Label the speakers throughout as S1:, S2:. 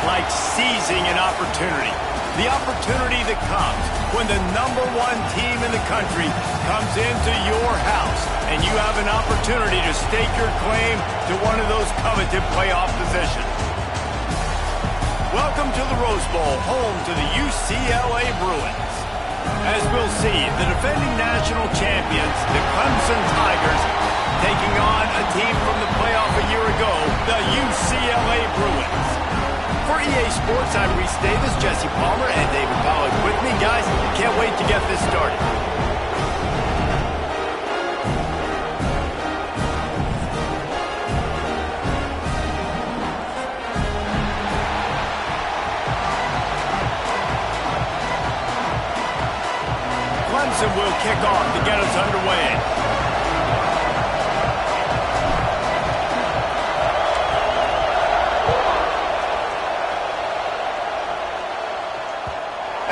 S1: like seizing an opportunity. The opportunity that comes when the #1 team in the country comes into your house and you have an opportunity to stake your claim to one of those coveted playoff positions. Welcome to the Rose Bowl, home to the UCLA Bruins. As we'll see, the defending national champions, the Clemson Tigers, taking on a team from the playoff a year ago, the UCLA Bruins. For EA Sports, I'm Reese Davis, Jesse Palmer, and David Pollack with me. Guys, can't wait to get this started. Clemson will kick off to get us underway.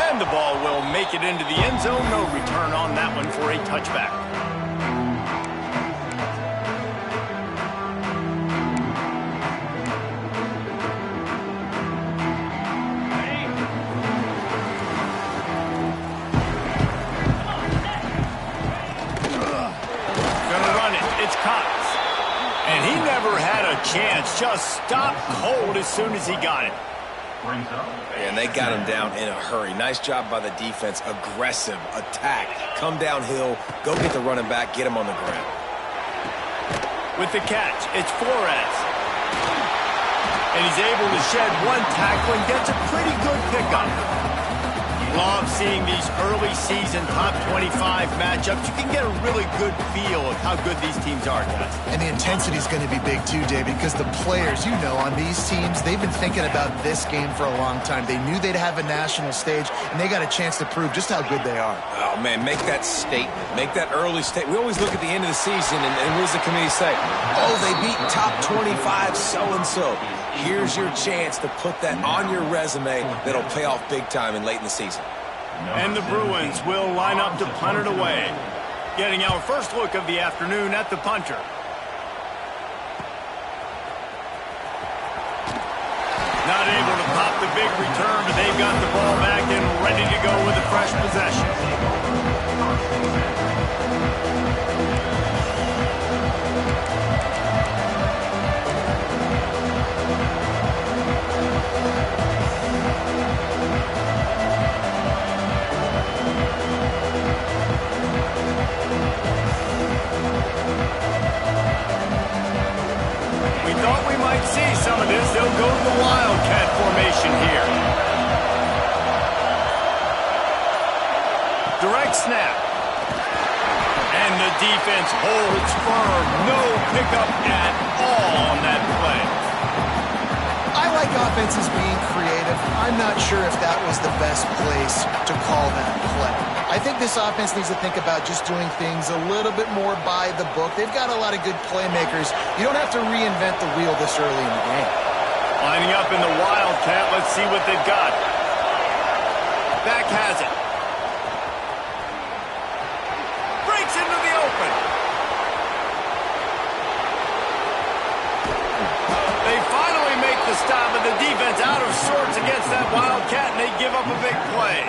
S1: And the ball will make it into the end zone. No return on that one for a touchback. And he never had a chance. Just stopped cold as soon as he got it.
S2: And they got him down in a hurry. Nice job by the defense. Aggressive attack. Come downhill. Go get the running back. Get him on the ground.
S1: With the catch, it's Flores. And he's able to shed one tackle and gets a pretty good pickup. Love seeing these early season top 25 matchups. You can get a really good feel of how good these teams are, guys.
S3: And the intensity is going to be big too, David, because the players, you know, on these teams, they've been thinking about this game for a long time. They knew they'd have a national stage, and they got a chance to prove just how good they are.
S2: Oh, man, make that statement. Make that early statement. We always look at the end of the season, and what does the committee say? Oh, they beat top 25 so-and-so. Here's your chance to put that on your resume that'll pay off big time and late in the season.
S1: And the Bruins will line up to punt it away. Getting our first look of the afternoon at the punter. Not able to pop the big return, but they've got the ball back and ready to go with a fresh possession. See some of this. They'll go to the Wildcat formation here. Direct snap. And the defense holds firm. No pickup at all on that play.
S3: I like offenses being creative. I'm not sure if that was the best place to call that play. I think this offense needs to think about just doing things a little bit more by the book. They've got a lot of good playmakers. You don't have to reinvent the wheel this early in the game.
S1: Lining up in the Wildcat. Let's see what they've got. Back has it. Breaks into the open. They finally make the stop, but the defense out of sorts against that Wildcat, and they give up a big play.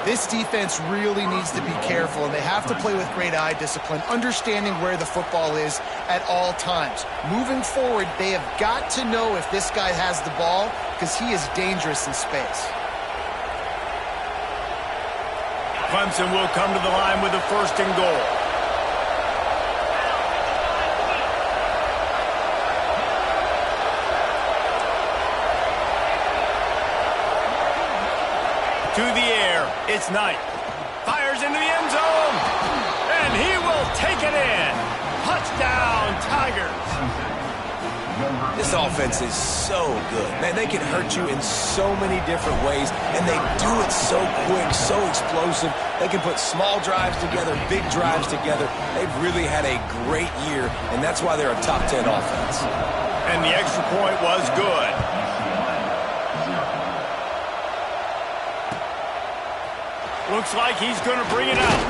S3: This defense really needs to be careful, and they have to play with great eye discipline, understanding where the football is at all times. Moving forward, they have got to know if this guy has the ball, because he is dangerous in space.
S1: Clemson will come to the line with a 1st and goal. To the air, it's Knight. Fires into the end zone, and he will take it in. Touchdown, Tigers.
S2: This offense is so good. Man, they can hurt you in so many different ways, and they do it so quick, so explosive. They can put small drives together, big drives together. They've really had a great year, and that's why they're a top 10 offense.
S1: And the extra point was good. Looks like he's going to bring it out.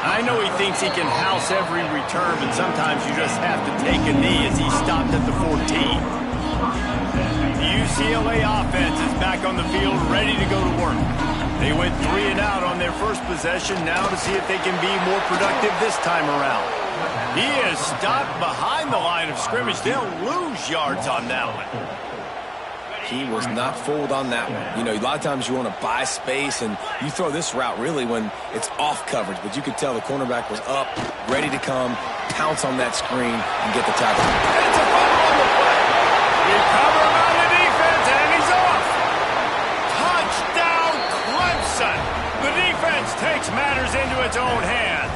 S1: I know he thinks he can house every return, but sometimes you just have to take a knee as he stopped at the 14. The UCLA offense is back on the field, ready to go to work. They went 3 and out on their first possession, now to see if they can be more productive this time around. He is stopped behind the line of scrimmage. They'll lose yards on that one.
S2: He was not fooled on that one. You know, a lot of times you want to buy space, and you throw this route really when it's off coverage. But you could tell the cornerback was up, ready to come, pounce on that screen, and get the tackle.
S1: And it's a fumble on the play. Recover by the defense, and he's off. Touchdown, Clemson. The defense takes matters into its own hands.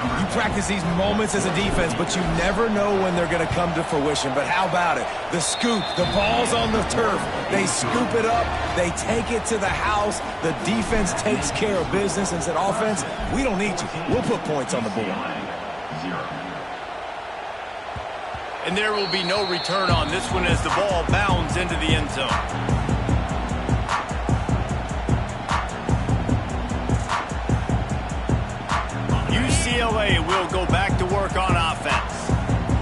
S2: You practice these moments as a defense, but you never know when they're going to come to fruition. But how about it? The scoop, the ball's on the turf. They scoop it up. They take it to the house. The defense takes care of business and said, offense, we don't need you. We'll put points on the board.
S1: And there will be no return on this one as the ball bounds into the end zone. UCLA will go back to work on offense.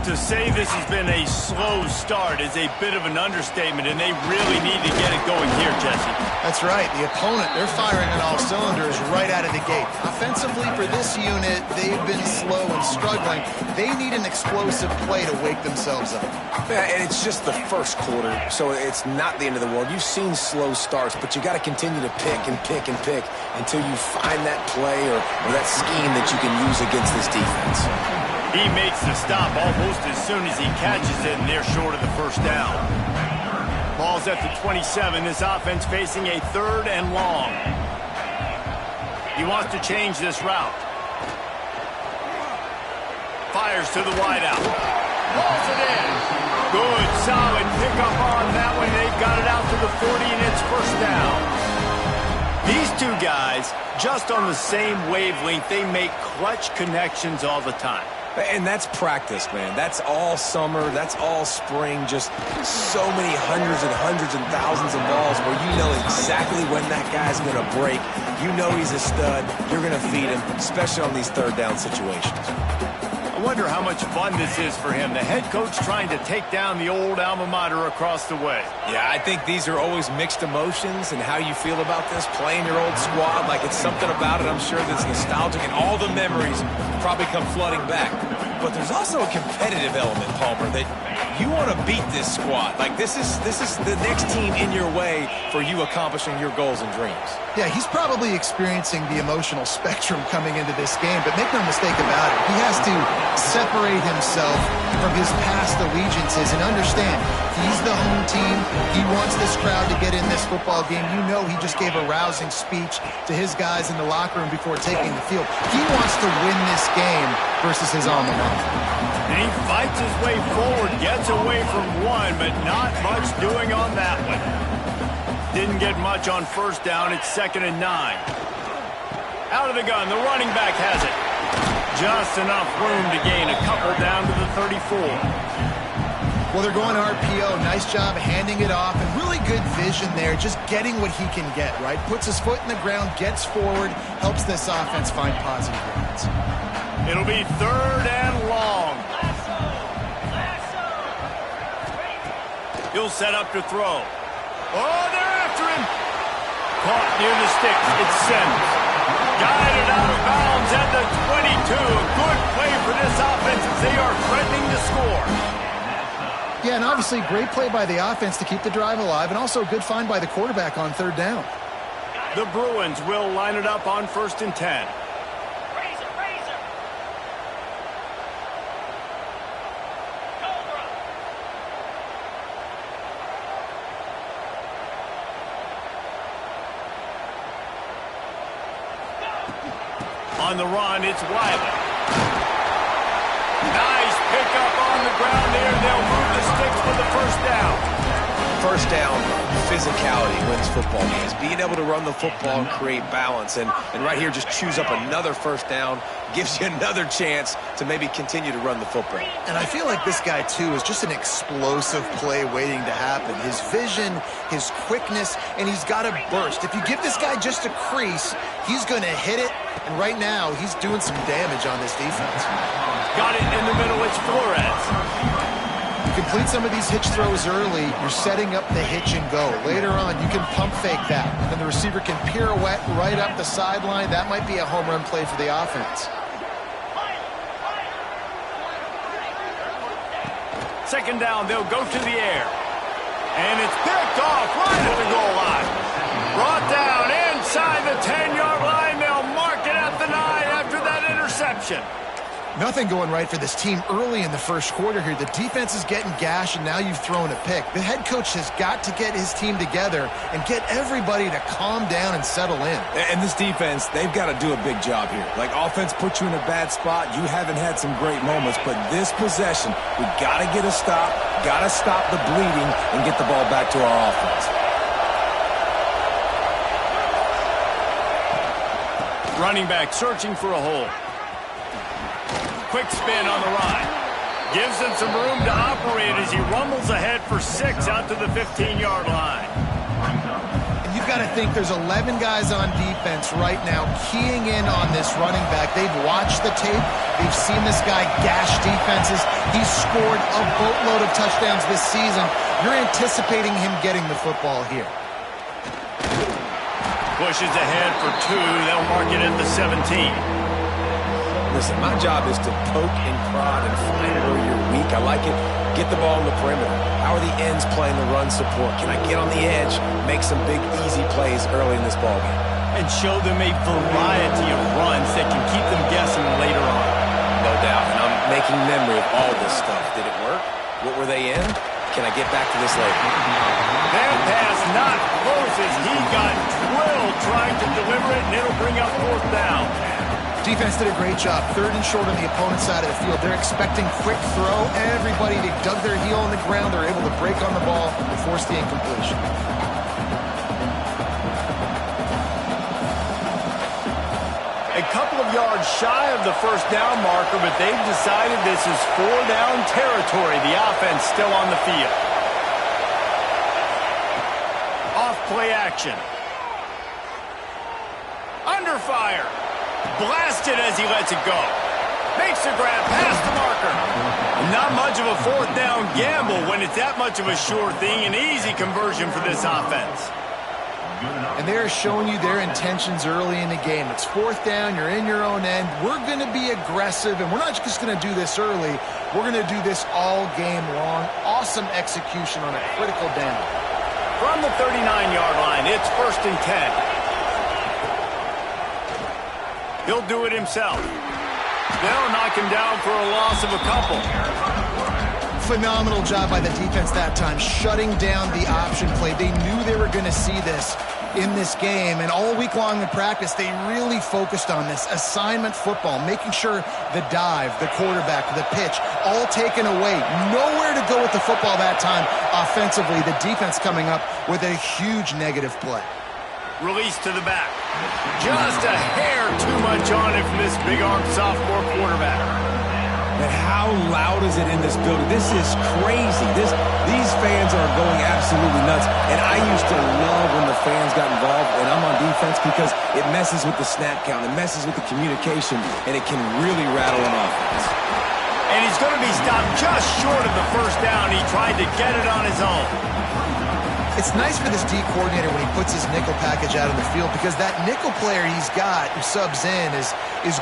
S1: To say this has been a slow start is a bit of an understatement, and they really need to get it going here, Jesse.
S3: That's right. The opponent, they're firing on all cylinders right out of the gate. Offensively, for this unit, they've been slow and struggling. They need an explosive play to wake themselves up.
S2: Yeah, and it's just the first quarter, so it's not the end of the world. You've seen slow starts, but you got to continue to pick and pick and pick until you find that play or that scheme that you can use against this defense.
S1: He makes the stop almost as soon as he catches it, and they're short of the first down. Ball's at the 27. This offense facing a 3rd and long. He wants to change this route. Fires to the wideout. Balls it in. Good, solid pickup on that one. They've got it out to the 40, and it's first down. These two guys, just on the same wavelength, they make clutch connections all the time.
S2: And that's practice, man. That's all summer. That's all spring. Just so many hundreds and thousands of balls where you know exactly when that guy's going to break. You know he's a stud. You're going to feed him, especially on these 3rd down situations.
S1: I wonder how much fun this is for him. The head coach trying to take down the old alma mater across the way.
S2: Yeah, I think these are always mixed emotions, and how you feel about this, playing your old squad. Like, it's something about it, I'm sure, that's nostalgic, and all the memories probably come flooding back. But there's also a competitive element, Palmer, that you want to beat this squad. Like, this is the next team in your way for you accomplishing your goals and dreams.
S3: Yeah, he's probably experiencing the emotional spectrum coming into this game, but make no mistake about it, he has to separate himself from his past allegiances and understand he's the home team. He wants this crowd to get in this football game. You know he just gave a rousing speech to his guys in the locker room before taking the field. He wants to win this game versus his alma mater.
S1: And he fights his way forward, gets away from one, but not much doing on that one. Didn't get much on first down. It's 2nd and 9. Out of the gun, the running back has it. Just enough room to gain a couple down to the 34.
S3: Well, they're going RPO. Nice job handing it off, and really good vision there, just getting what he can get, right? Puts his foot in the ground, gets forward, helps this offense find positive yards.
S1: It'll be 3rd and long. He'll set up to throw. Oh, they're after him. Caught near the sticks. It's Sims. Guided out of bounds at the 22. A good play for this offense as they are threatening to score.
S3: Yeah, and obviously great play by the offense to keep the drive alive, and also a good find by the quarterback on 3rd down.
S1: The Bruins will line it up on 1st and 10. On the run, it's Wiley. Nice pickup on the ground there. They'll move the sticks for the first down.
S2: First down, physicality wins football games. Being able to run the football and create balance. And right here, just choose up another first down. Gives you another chance to maybe continue to run the football.
S3: And I feel like this guy, too, is just an explosive play waiting to happen. His vision, his quickness, and he's got a burst. If you give this guy just a crease, he's going to hit it. And right now, he's doing some damage on this defense.
S1: Got it in the middle. It's Flores.
S3: You can complete some of these hitch throws early, you're setting up the hitch and go. Later on, you can pump fake that, and the receiver can pirouette right up the sideline. That might be a home run play for the offense.
S1: Second down, they'll go to the air. And it's picked off right at the goal line. Brought down inside the 10-yard line. They'll mark it at the 9 after that interception.
S3: Nothing going right for this team early in the first quarter here. The defense is getting gashed, and now you've thrown a pick. The head coach has got to get his team together and get everybody to calm down and settle in.
S2: And this defense, they've got to do a big job here. Like, offense put you in a bad spot. You haven't had some great moments, but this possession, we got to get a stop, got to stop the bleeding, and get the ball back to our offense.
S1: Running back searching for a hole. Quick spin on the run. Gives him some room to operate as he rumbles ahead for 6 out to the 15-yard line.
S3: And you've got to think there's 11 guys on defense right now keying in on this running back. They've watched the tape. They've seen this guy gash defenses. He's scored a boatload of touchdowns this season. You're anticipating him getting the football here.
S1: Pushes ahead for 2. They'll mark it at the 17.
S2: Listen, my job is to poke and prod and find where you're weak. I like it. Get the ball in the perimeter. How are the ends playing the run support? Can I get on the edge, make some big, easy plays early in this ballgame?
S1: And show them a variety of runs that can keep them guessing later on.
S2: No doubt. And I'm making memory of all this stuff. Did it work? What were they in? Can I get back to this later?
S1: That pass not close as he got drilled trying to deliver it, and it'll bring up 4th down.
S3: Defense did a great job. 3rd and short on the opponent's side of the field. They're expecting quick throw. Everybody, they dug their heel on the ground. They're able to break on the ball and force the incompletion.
S1: A couple of yards shy of the 1st down marker, but they've decided this is 4-down territory. The offense still on the field. Off play action. Under fire. Blasted as he lets it go. Makes the grab past the marker. Not much of a 4th down gamble when it's that much of a sure thing. An easy conversion for this offense.
S3: And they're showing you their intentions early in the game. It's 4th down. You're in your own end. We're going to be aggressive, and we're not just going to do this early. We're going to do this all game long. Awesome execution on a critical down.
S1: From the 39-yard line, it's 1st and 10. He'll do it himself. They'll knock him down for a loss of a couple.
S3: Phenomenal job by the defense that time, shutting down the option play. They knew they were going to see this in this game, and all week long in practice, they really focused on this. Assignment football, making sure the dive, the quarterback, the pitch, all taken away. Nowhere to go with the football that time offensively. The defense coming up with a huge negative play.
S1: Release to the back. Just a hair too much on it from this big-armed sophomore quarterback.
S2: And how loud is it in this building? This is crazy. These fans are going absolutely nuts. And I used to love when the fans got involved, and I'm on defense because it messes with the snap count. It messes with the communication, and it can really rattle an offense.
S1: And he's going to be stopped just short of the 1st down. He tried to get it on his own.
S3: It's nice for this D coordinator when he puts his nickel package out on the field because that nickel player he's got who subs in is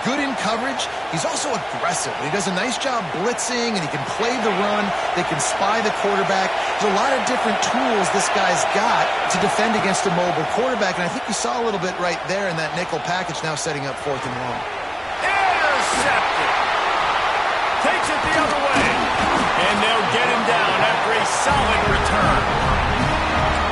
S3: good in coverage. He's also aggressive. He does a nice job blitzing, and he can play the run. They can spy the quarterback. There's a lot of different tools this guy's got to defend against a mobile quarterback, and I think you saw a little bit right there in that nickel package now setting up 4th and long.
S1: Intercepted. Takes it the other way. And they'll get him down after a solid return.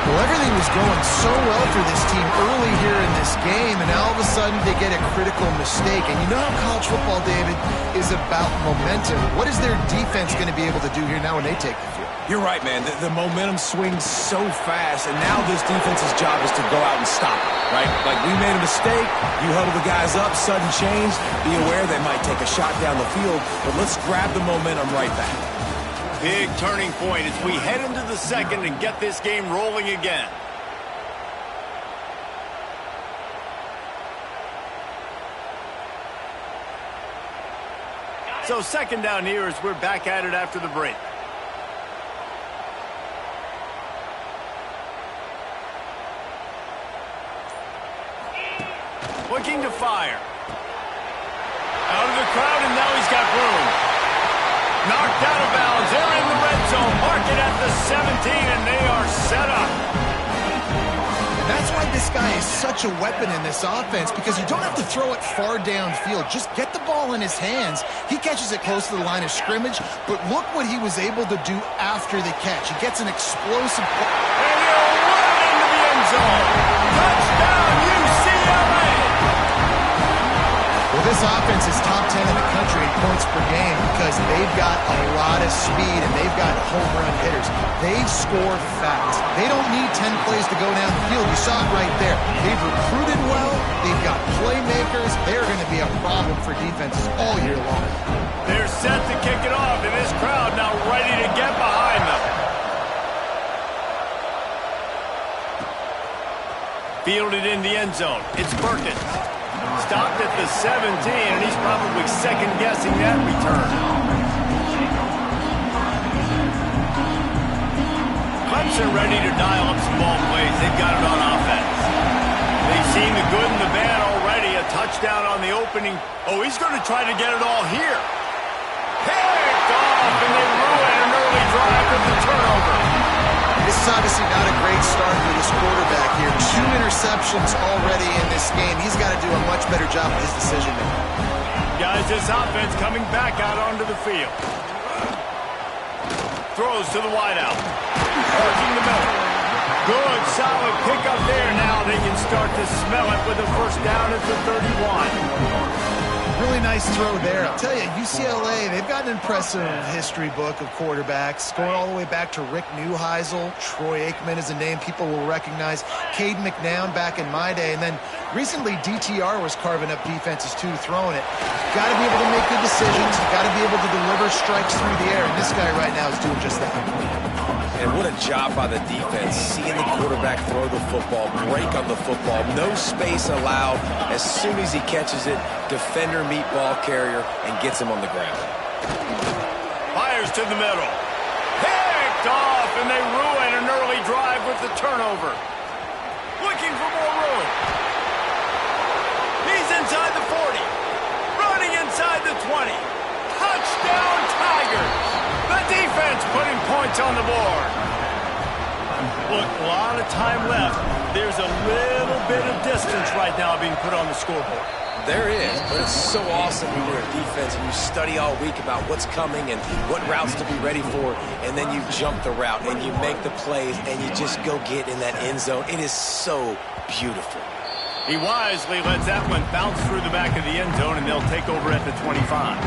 S3: Well, everything was going so well for this team early here in this game, and now all of a sudden they get a critical mistake. And you know how college football, David, is about momentum. What is their defense going to be able to do here now when they take the field?
S2: You're right, man. The momentum swings so fast, and now this defense's job is to go out and stop it, right? Like, we made a mistake. You huddle the guys up, sudden change. Be aware they might take a shot down the field, but let's grab the momentum right back.
S1: Big turning point as we head into the 2nd and get this game rolling again. So 2nd down here as we're back at it after the break. looking to fire. Out of the crowd, and now he's got room. Knocked out of bounds. They're in the red zone. Mark it at the 17, and they are set up.
S3: And that's why this guy is such a weapon in this offense, because you don't have to throw it far downfield. Just get the ball in his hands. He catches it close to the line of scrimmage, but look what he was able to do after the catch. He gets an explosive...
S1: And he'll run it into the end zone. Touchdown, UCLA!
S3: Well, this offense is top 10 in the country in points per game because they've got a lot of speed and they've got home run hitters. They score fast. They don't need 10 plays to go down the field. You saw it right there. They've recruited well. They've got playmakers. They're going to be a problem for defenses all year long.
S1: They're set to kick it off, and this crowd now ready to get behind them. Fielded in the end zone. It's Perkins. Stopped at the 17, and he's probably second-guessing that return. Clemson ready to dial up some ball plays. They've got it on offense. They've seen the good and the bad already. A touchdown on the opening. Oh, he's going to try to get it all here. Picked off, and they ruin an early drive with the turnover.
S3: This is obviously not a great start for this quarterback here. 2 interceptions already in this game. He's got to do a much better job of his decision-making.
S1: Guys, this offense coming back out onto the field. Throws to the wideout. Working the middle. Good, solid pickup there. Now they can start to smell it with a first down at the 31.
S3: Really nice throw there. I'll tell you, UCLA, they've got an impressive history book of quarterbacks, going all the way back to Rick Neuheisel. Troy Aikman is a name people will recognize. Cade McNown back in my day. And then recently, DTR was carving up defenses too, throwing it. You've got to be able to make good decisions. You've got to be able to deliver strikes through the air. And this guy right now is doing just that.
S2: And what a job by the defense, seeing the quarterback throw the football, break on the football, no space allowed. As soon as he catches it, defender meet ball carrier and gets him on the ground.
S1: Fires to the middle. Picked off, and they ruin an early drive with the turnover. Looking for more room. He's inside the 40. Running inside the 20. Touchdown, Tigers. The defense putting points on the board. Look, a lot of time left. There's a little bit of distance right now being put on the scoreboard.
S2: There is, but it's so awesome when you're a defense and you study all week about what's coming and what routes to be ready for, and then you jump the route and you make the plays and you just go get in that end zone. It is so beautiful.
S1: He wisely lets that one bounce through the back of the end zone, and they'll take over at the 25.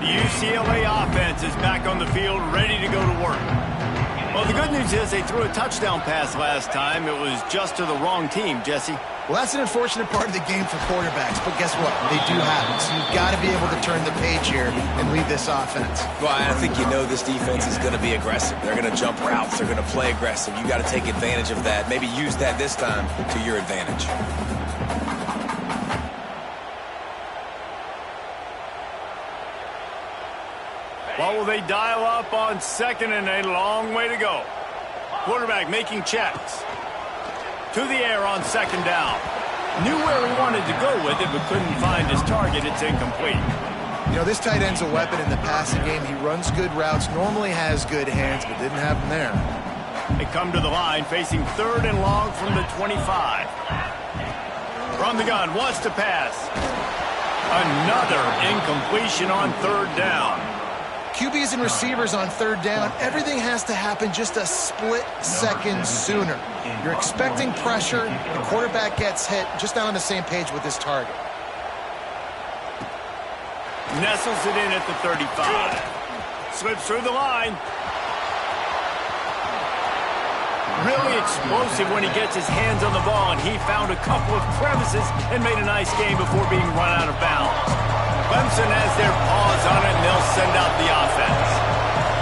S1: UCLA offense is back on the field, ready to go to work. Well, the good news is they threw a touchdown pass last time. It was just to the wrong team, Jesse.
S3: Well, that's an unfortunate part of the game for quarterbacks, but guess what? They do have it, so you've got to be able to turn the page here and lead this offense.
S2: Well, I think you know this defense is going to be aggressive. They're going to jump routes. They're going to play aggressive. You got to take advantage of that. Maybe use that this time to your advantage.
S1: What will they dial up on second, and a long way to go? Quarterback making checks. To the air on second down. Knew where he wanted to go with it, but couldn't find his target. It's incomplete.
S3: You know, this tight end's a weapon in the passing game. He runs good routes, normally has good hands, but didn't have them there.
S1: They come to the line, facing third and long from the 25. From the gun, wants to pass. Another incompletion on third down.
S3: QBs and receivers on third down, everything has to happen just a split second sooner. You're expecting pressure, the quarterback gets hit, just not on the same page with his target.
S1: Nestles it in at the 35. Slips through the line. Really explosive when he gets his hands on the ball, and he found a couple of crevices and made a nice game before being run out of bounds. Clemson has their paws on it, and they'll send out the offense.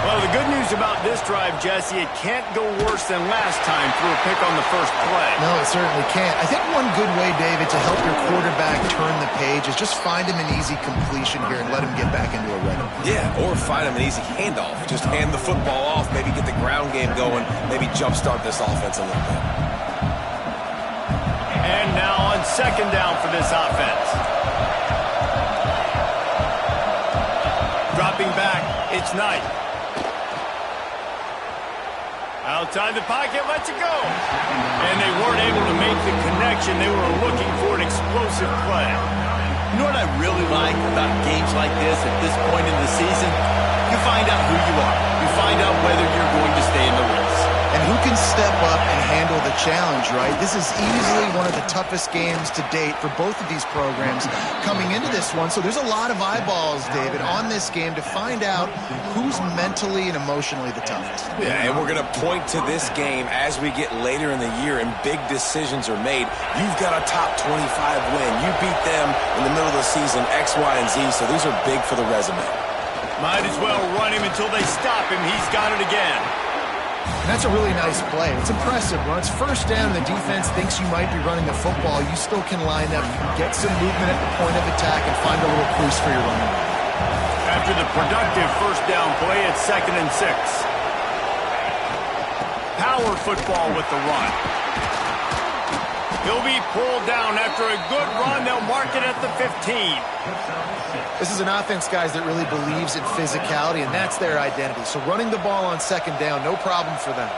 S1: Well, the good news about this drive, Jesse, it can't go worse than last time through a pick on the first play.
S3: No, it certainly can't. I think one good way, David, to help your quarterback turn the page is just find him an easy completion here and let him get back into a rhythm.
S2: Yeah, or find him an easy handoff. Just hand the football off, maybe get the ground game going, maybe jumpstart this offense a little bit.
S1: And now on second down for this offense. Dropping back, it's Knight. Outside the pocket, lets it go. And they weren't able to make the connection. They were looking for an explosive play.
S4: You know what I really like about games like this at this point in the season? You find out who you are. You find out whether you're going to stay in the race.
S3: And who can step up and handle the challenge, right? This is easily one of the toughest games to date for both of these programs coming into this one. So there's a lot of eyeballs, David, on this game to find out who's mentally and emotionally the toughest.
S2: Yeah, and we're going to point to this game as we get later in the year and big decisions are made. You've got a top 25 win. You beat them in the middle of the season, X, Y, and Z, so these are big for the resume.
S1: Might as well run him until they stop him. He's got it again.
S3: And that's a really nice play. It's impressive. When it's first down and the defense thinks you might be running the football, you still can line up, get some movement at the point of attack, and find a little crease for your running back.
S1: After the productive first down play, it's 2nd and 6. Power football with the run. He'll be pulled down after a good run. They'll mark it at the 15.
S3: This is an offense, guys, that really believes in physicality, and that's their identity. So running the ball on second down, no problem for them.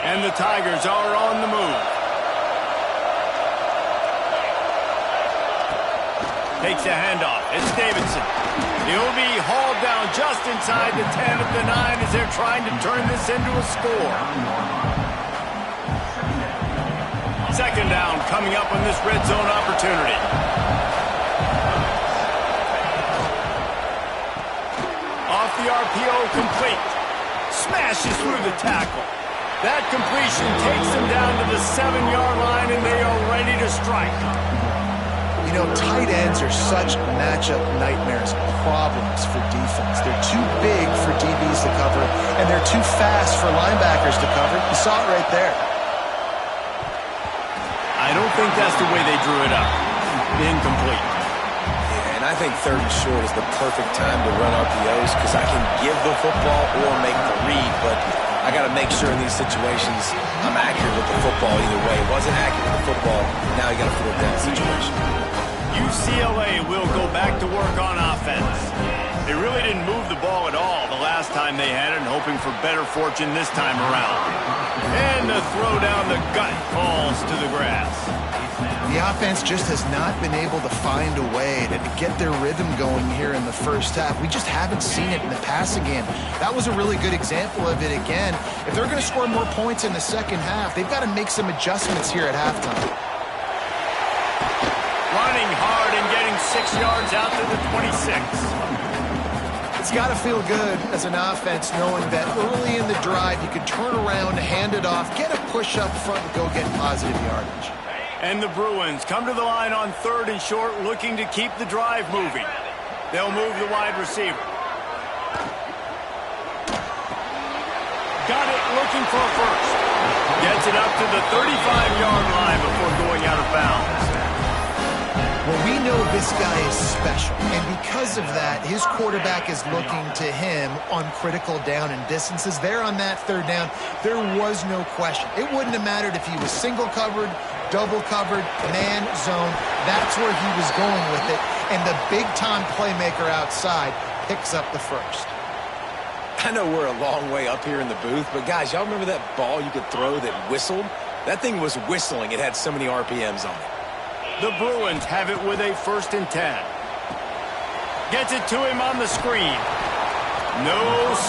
S1: And the Tigers are on the move. Takes a handoff. It's Davidson. He'll be hauled down just inside the 10 of the 9 as they're trying to turn this into a score. Second down coming up on this red zone opportunity. Off the RPO, complete. Smashes through the tackle. That completion takes them down to the 7-yard line, and they are ready to strike.
S3: You know, tight ends are such matchup nightmares and problems for defense. They're too big for DBs to cover, and they're too fast for linebackers to cover. You saw it right there.
S1: I don't think that's the way they drew it up. Incomplete.
S2: Yeah, and I think 3rd and short is the perfect time to run RPOs because I can give the football or make the read, but I got to make sure in these situations I'm accurate with the football either way. It wasn't accurate with the football. Now you got to 4th down situation.
S1: UCLA will go back to work on offense. They really didn't move the ball at all the last time they had it, and hoping for better fortune this time around. And the throw down the gut falls to the grass.
S3: The offense just has not been able to find a way to get their rhythm going here in the first half. We just haven't seen it in the passing game. That was a really good example of it again. If they're going to score more points in the second half, they've got to make some adjustments here at halftime.
S1: Running hard and getting 6 yards out to the 26.
S3: It's got to feel good as an offense knowing that early in the drive you can turn around, hand it off, get a push up front, and go get positive yardage.
S1: And the Bruins come to the line on 3rd and short, looking to keep the drive moving. They'll move the wide receiver. Got it, looking for a first. Gets it up to the 35-yard line before going out of bounds.
S3: Well, we know this guy is special, and because of that, his quarterback is looking to him on critical down and distances. There on that 3rd down, there was no question. It wouldn't have mattered if he was single covered, double covered, man, zone. That's where he was going with it, and the big-time playmaker outside picks up the first.
S2: I know we're a long way up here in the booth, but guys, y'all remember that ball you could throw that whistled? That thing was whistling. It had so many RPMs on it.
S1: The Bruins have it with a 1st and 10. Gets it to him on the screen. No,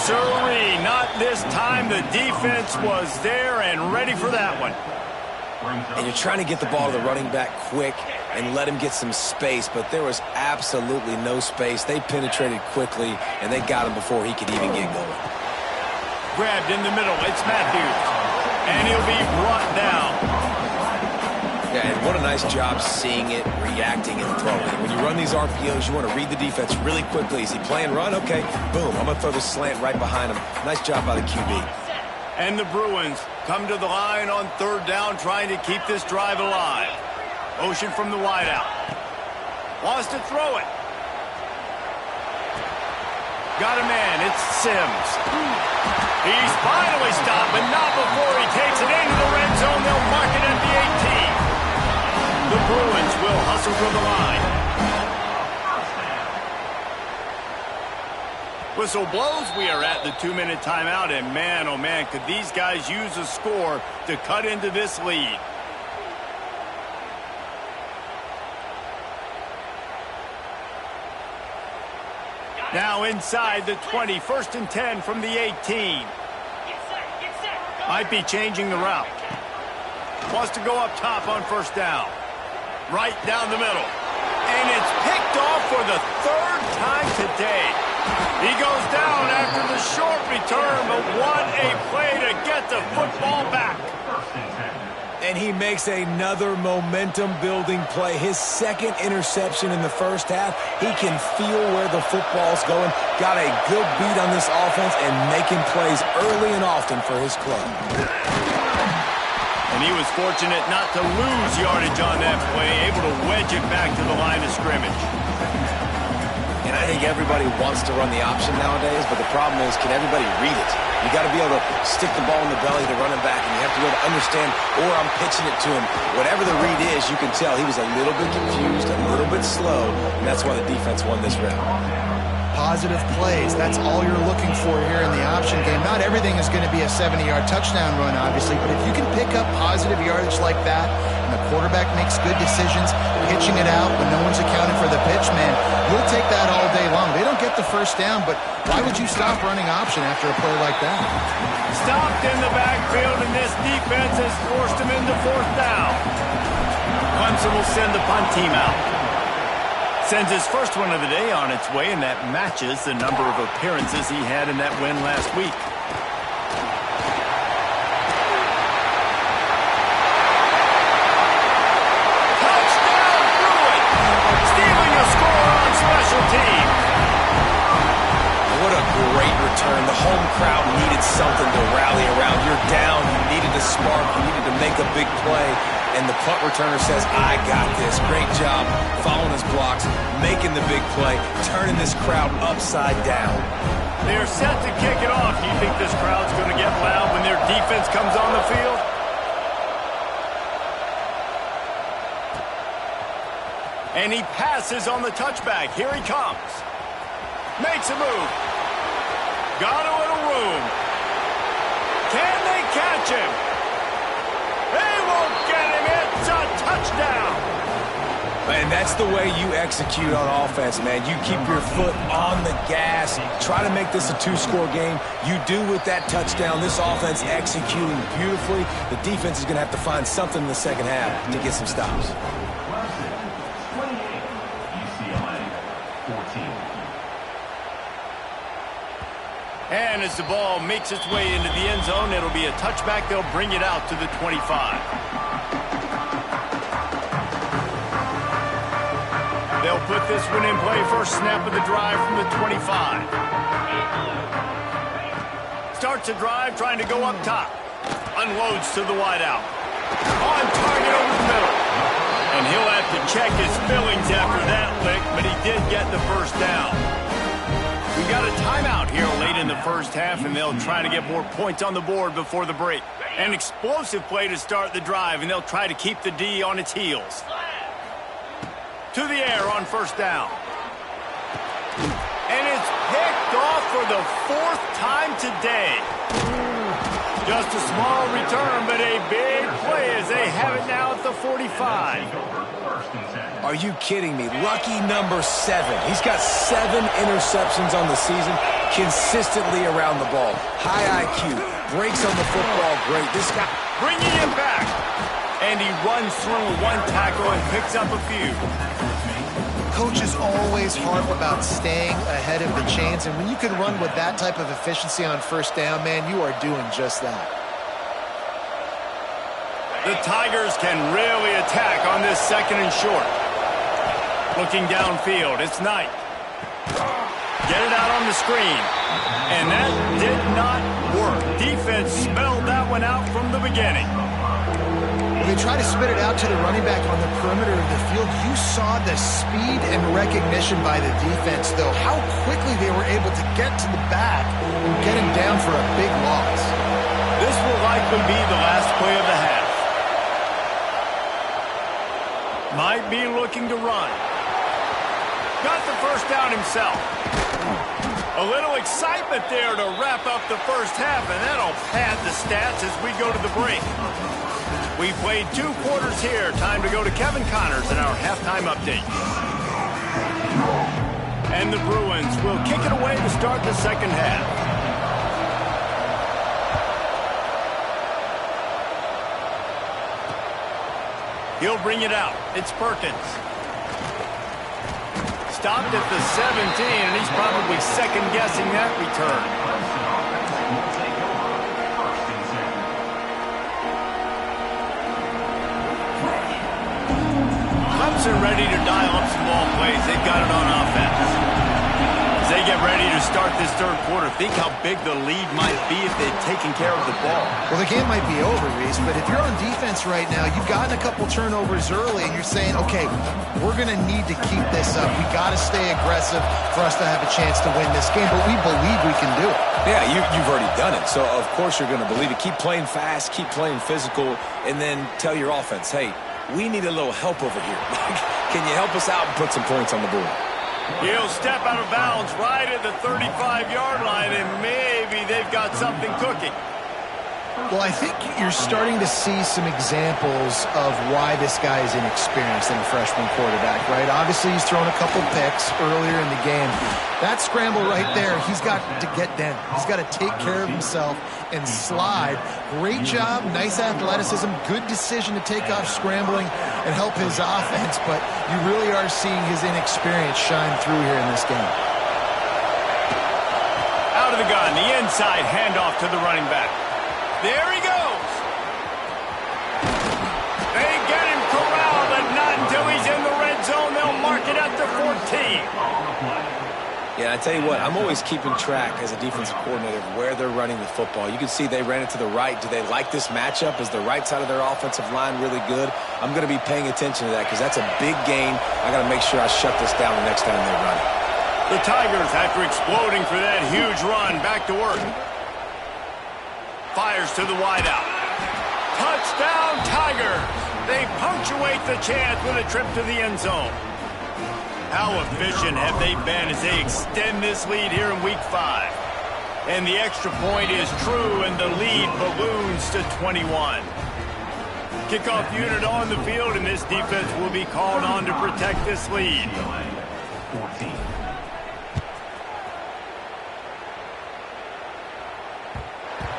S1: sirree, not this time. The defense was there and ready for that one.
S2: And you're trying to get the ball to the running back quick and let him get some space, but there was absolutely no space. They penetrated quickly, and they got him before he could even get going.
S1: Grabbed in the middle. It's Matthews. And he'll be brought down.
S2: Yeah, and what a nice job seeing it, reacting, and throwing. When you run these RPOs, you want to read the defense really quickly. Is he playing run? Okay, boom. I'm going to throw the slant right behind him. Nice job by the QB.
S1: And the Bruins come to the line on third down, trying to keep this drive alive. Motion from the wideout. Wants to throw it. Got a man. It's Sims. He's finally stopped, but not before he takes it into the red zone. They'll mark it at the 18. The Bruins will hustle from the line. Whistle blows. We are at the 2-minute timeout, and man, oh man, could these guys use a score to cut into this lead. Now inside the 20, 1st and 10 from the 18. Might be changing the route. Wants to go up top on 1st down. Right down the middle. And it's picked off for the 3rd time today. He goes down after the short return, but what a play to get the football back.
S2: And he makes another momentum-building play. His 2nd interception in the 1st half. He can feel where the football's going. Got a good beat on this offense and making plays early and often for his club.
S1: And he was fortunate not to lose yardage on that play, able to wedge it back to the line of scrimmage.
S2: And I think everybody wants to run the option nowadays, but the problem is, can everybody read it? You got to be able to stick the ball in the belly to run it back, and you have to be able to understand, or I'm pitching it to him. Whatever the read is, you can tell he was a little bit confused, a little bit slow, and that's why the defense won this round.
S3: Positive plays, that's all you're looking for here in the option game. Not everything is going to be a 70-yard touchdown run, obviously, but if you can pick up positive yardage like that, and the quarterback makes good decisions, pitching it out when no one's accounting for the pitch, man, you'll take that all day long. They don't get the 1st down, but why would you stop running option after a play like that?
S1: Stopped in the backfield, and this defense has forced him into 4th down. Clemson will send the punt team out. Sends his first one of the day on its way, and that matches the number of appearances he had in that win last week. Touchdown, Bruins! Stealing a score on special teams.
S2: What a great return. The home crowd needed something to rally around. You're down. You needed a spark. You needed to make a big play. And the punt returner says, I got this. Great job following his blocks, making the big play, turning this crowd upside down.
S1: They're set to kick it off. Do you think this crowd's going to get loud when their defense comes on the field? And he passes on the touchback. Here he comes. Makes a move. Got a little room. Can they catch him? They won't get him. It's a touchdown.
S2: And that's the way you execute on offense, man. You keep your foot on the gas. Try to make this a 2-score game. You do with that touchdown. This offense executing beautifully. The defense is going to have to find something in the 2nd half to get some stops.
S1: And as the ball makes its way into the end zone, it'll be a touchback. They'll bring it out to the 25. They'll put this one in play. First snap of the drive from the 25. Starts a drive trying to go up top. Unloads to the wideout. On target over the middle. And he'll have to check his fillings after that lick, but he did get the 1st down. We got a timeout here late in the 1st half, and they'll try to get more points on the board before the break. An explosive play to start the drive, and they'll try to keep the D on its heels. To the air on 1st down. And it's picked off for the 4th time today. Just a small return, but a big play as they have it now at the 45.
S2: Are you kidding me? Lucky number 7. He's got 7 interceptions on the season, consistently around the ball. High IQ, breaks on the football great. This guy
S1: bringing him back. And he runs through one tackle and picks up a few.
S3: Coaches always harp about staying ahead of the chains, and when you can run with that type of efficiency on 1st down, man, you are doing just that.
S1: The Tigers can really attack on this 2nd and short. Looking downfield, it's Knight. Get it out on the screen. And that did not work. Defense smelled that one out from the beginning.
S3: They try to spit it out to the running back on the perimeter of the field. You saw the speed and recognition by the defense, though. How quickly they were able to get to the back and get him down for a big loss.
S1: This will likely be the last play of the half. Might be looking to run. Got the first down himself. A little excitement there to wrap up the first half, and that'll pad the stats as we go to the break. We played 2 quarters here. Time to go to Kevin Connors in our halftime update. And the Bruins will kick it away to start the 2nd half. He'll bring it out. It's Perkins. Stopped at the 17, and he's probably second-guessing that return. Clemson ready to dial up some ball plays. They've got it on offense. As they get ready to start this 3rd quarter, think how big the lead might be if they'd taken care of the ball.
S3: Well, the game might be over, Reese, but if you're on defense right now, you've gotten a couple turnovers early, and you're saying, okay, we're going to need to keep this up. We got to stay aggressive for us to have a chance to win this game, but we believe we can do it.
S2: Yeah, you've already done it, so of course you're going to believe it. Keep playing fast, keep playing physical, and then tell your offense, hey, we need a little help over here. Can you help us out and put some points on the board?
S1: He'll step out of bounds right at the 35-yard line, and maybe they've got something cooking.
S3: Well, I think you're starting to see some examples of why this guy is inexperienced in a freshman quarterback, right? Obviously, he's thrown a couple picks earlier in the game. That scramble right there, he's got to get down. He's got to take care of himself and slide. Great job, nice athleticism, good decision to take off scrambling and help his offense, but you really are seeing his inexperience shine through here in this game.
S1: Out of the gun, the inside handoff to the running back. There he goes. They get him corralled, but not until he's in the red zone. They'll mark it at the 14.
S2: Yeah, I tell you what, I'm always keeping track as a defensive coordinator of where they're running the football. You can see they ran it to the right. Do they like this matchup? Is the right side of their offensive line really good? I'm going to be paying attention to that because that's a big gain. I got to make sure I shut this down the next time they run it.
S1: The Tigers, after exploding for that huge run, back to work. Fires to the wideout. Touchdown, Tigers! They punctuate the chance with a trip to the end zone. How efficient have they been as they extend this lead here in Week 5? And the extra point is true, and the lead balloons to 21. Kickoff unit on the field, and this defense will be called on to protect this lead.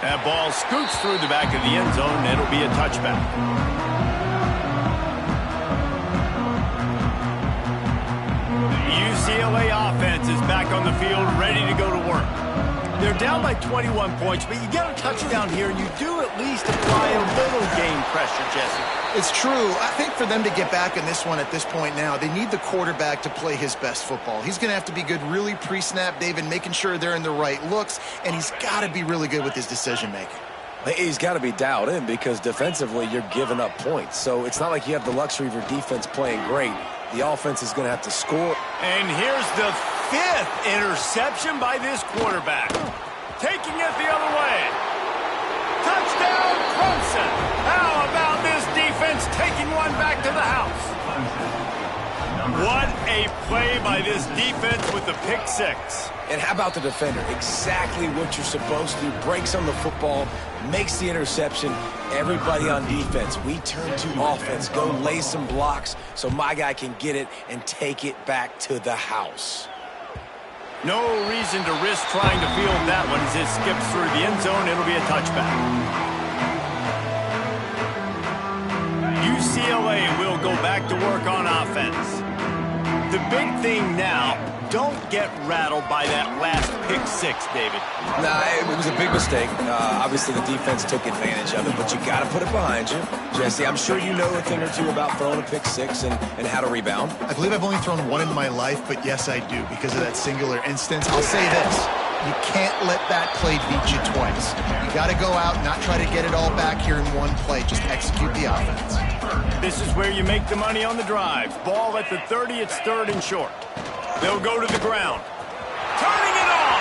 S1: That ball scoots through the back of the end zone, and it'll be a touchback. The UCLA offense is back on the field, ready to go to work. They're down by 21 points, but you get a touchdown here, and you do at least apply a little game pressure, Jesse.
S3: It's true. I think for them to get back in this one at this point now, they need the quarterback to play his best football. He's going to have to be good really pre-snap, David, making sure they're in the right looks, and he's got to be really good with his decision-making.
S2: He's got to be dialed in because defensively you're giving up points. So it's not like you have the luxury of your defense playing great. The offense is going to have to score.
S1: And here's the 5th interception by this quarterback. Taking it the other way. Touchdown, Clemson. How about this defense taking one back to the house? What a play by this defense with the pick 6.
S2: And how about the defender? Exactly what you're supposed to do. Breaks on the football, makes the interception. Everybody on defense, we turn to offense. Go lay some blocks so my guy can get it and take it back to the house.
S1: No reason to risk trying to field that one as it skips through the end zone. It'll be a touchback. UCLA will go back to work on offense. The big thing now, don't get rattled by that last pick six, David.
S2: Nah, it was a big mistake. Obviously, the defense took advantage of it, but you got to put it behind you. Jesse, I'm sure you know a thing or two about throwing a pick six and how to rebound.
S3: I believe I've only thrown one in my life, but yes, I do because of that singular instance. I'll say this. You can't let that play beat you twice. You got to go out and not try to get it all back here in one play. Just execute the offense.
S1: This is where you make the money on the drives. Ball at the 30, it's third and short. They'll go to the ground. Turning it on!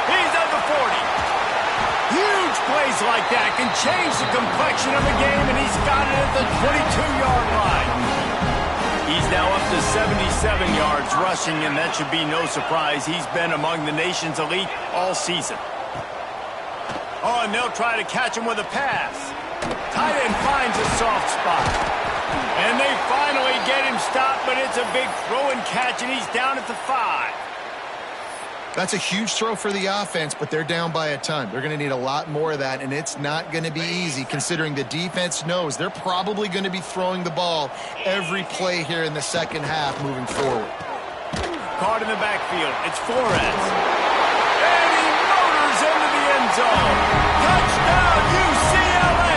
S1: He's at the 40. Huge plays like that can change the complexion of a game, and he's got it at the 22-yard line. He's now up to 77 yards rushing, and that should be no surprise. He's been among the nation's elite all season. Oh, and they'll try to catch him with a pass. Tight end finds a soft spot. And they finally get him stopped, but it's a big throw and catch, and he's down at the 5.
S3: That's a huge throw for the offense, but they're down by a ton. They're going to need a lot more of that, and it's not going to be easy considering the defense knows they're probably going to be throwing the ball every play here in the second half moving forward.
S1: Caught in the backfield. It's Flores. And he motors into the end zone. Touchdown, UCLA!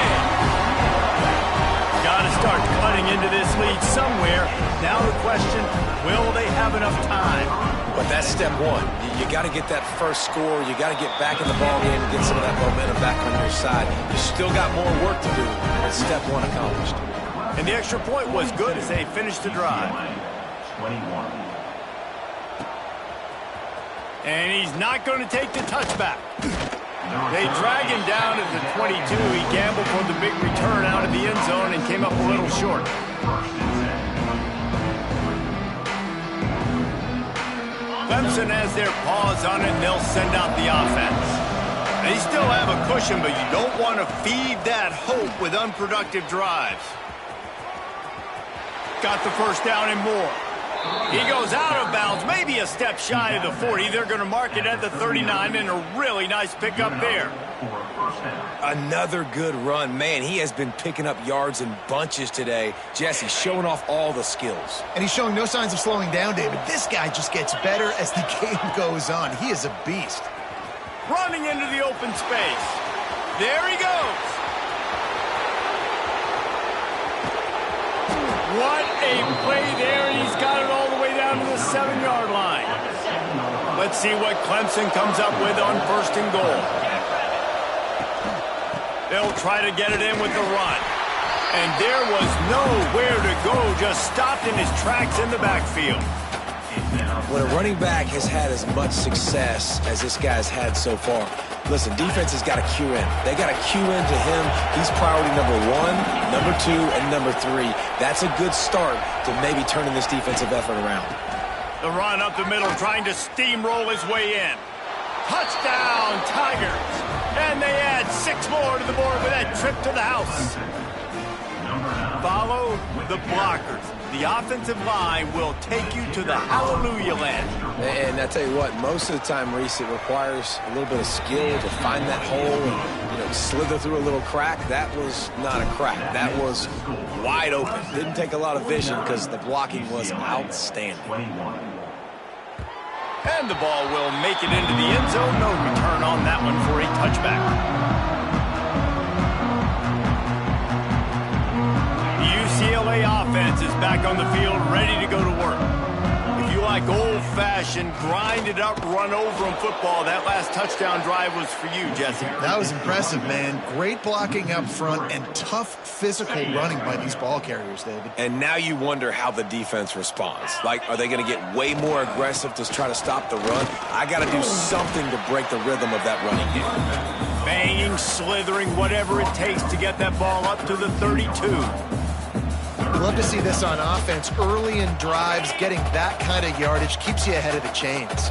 S1: Got to start cutting into this lead somewhere. Now the question, will they have enough time?
S2: But that's step one. You got to get that first score. You got to get back in the ball game and get some of that momentum back on your side. You still got more work to do, but step one accomplished.
S1: And the extra point was good as they finished the drive.
S5: 21.
S1: And he's not going to take the touchback. They drag him down at the 22. He gambled for the big return out of the end zone and came up a little short. Clemson has their paws on it, and they'll send out the offense. They still have a cushion, but you don't want to feed that hope with unproductive drives. Got the first down and more. He goes out of bounds, maybe a step shy of the 40. They're going to mark it at the 39, and a really nice pickup there.
S2: Another good run. Man, he has been picking up yards in bunches today. Jesse showing off all the skills.
S3: And he's showing no signs of slowing down, David. This guy just gets better as the game goes on. He is a beast.
S1: Running into the open space. There he goes. What a play there, and he's got it all the way down to the 7-yard line. Let's see what Clemson comes up with on first and goal. They'll try to get it in with the run. And there was nowhere to go, just stopped in his tracks in the backfield.
S2: When a running back has had as much success as this guy's had so far, listen, defense has got to cue in. They got to cue into him. He's priority number 1, number 2, and number 3. That's a good start to maybe turning this defensive effort around.
S1: The run up the middle, trying to steamroll his way in. Touchdown, Tigers! And they add 6 more to the board with that trip to the house. Follow the blockers. The offensive line will take you to the hallelujah land.
S2: And I tell you what, most of the time, Reese, it requires a little bit of skill to find that hole and, slither through a little crack. That was not a crack. That was wide open. Didn't take a lot of vision because the blocking was outstanding.
S1: And the ball will make it into the end zone. No return on that one for a touchback. The UCLA offense is back on the field, ready to go to work. If you like old-fashioned, grind-it-up, run-over-'em football, that last touchdown drive was for you, Jesse.
S3: That was impressive, man. Great blocking up front and tough physical running by these ball carriers, David.
S2: And now you wonder how the defense responds. Like, are they going to get way more aggressive to try to stop the run? I got to do something to break the rhythm of that running game.
S1: Banging, slithering, whatever it takes to get that ball up to the 32.
S3: We'd love to see this on offense. Early in drives, getting that kind of yardage keeps you ahead of the chains.